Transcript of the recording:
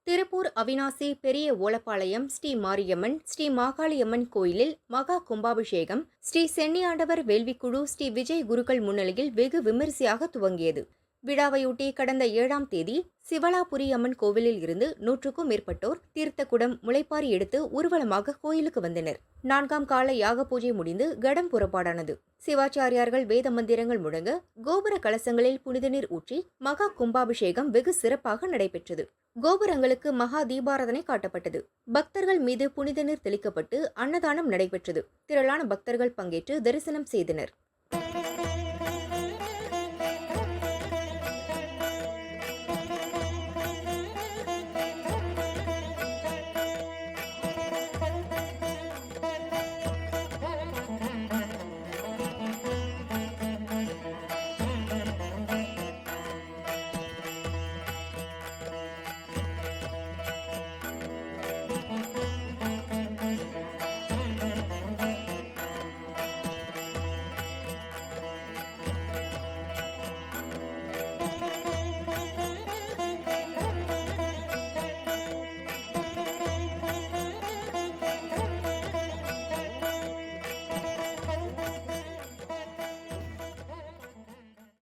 திருப்பூர் அவிநாசி பெரிய ஓலப்பாளையம் ஸ்ரீ மாரியம்மன், ஸ்ரீ மாகாளியம்மன் கோயிலில் மகா கும்பாபிஷேகம் ஸ்ரீ சென்னியாண்டவர் வேள்விக்குழு ஸ்ரீ விஜய் குருக்கள் முன்னிலையில் வெகு விமரிசையாக துவங்கியது. விழாவையொட்டி கடந்த 7ஆம் தேதி சிவலாபுரி அம்மன் கோவிலில் இருந்து 100க்கும் மேற்பட்டோர் தீர்த்த குடம், முளைப்பாரி எடுத்து ஊர்வலமாக கோயிலுக்கு வந்தனர். 4ஆம் கால யாக பூஜை முடிந்து கடம் புறப்பாடானது. சிவாச்சாரியார்கள் வேத மந்திரங்கள் முழங்க கோபுர கலசங்களில் புனித நீர் ஊற்றி மகா கும்பாபிஷேகம் வெகு சிறப்பாக நடைபெற்றது. கோபுரங்களுக்கு மகா தீபாராதனை காட்டப்பட்டது. பக்தர்கள் மீது புனித நீர் தெளிக்கப்பட்டு அன்னதானம் நடைபெற்றது. திரளான பக்தர்கள் பங்கேற்று தரிசனம் செய்தனர்.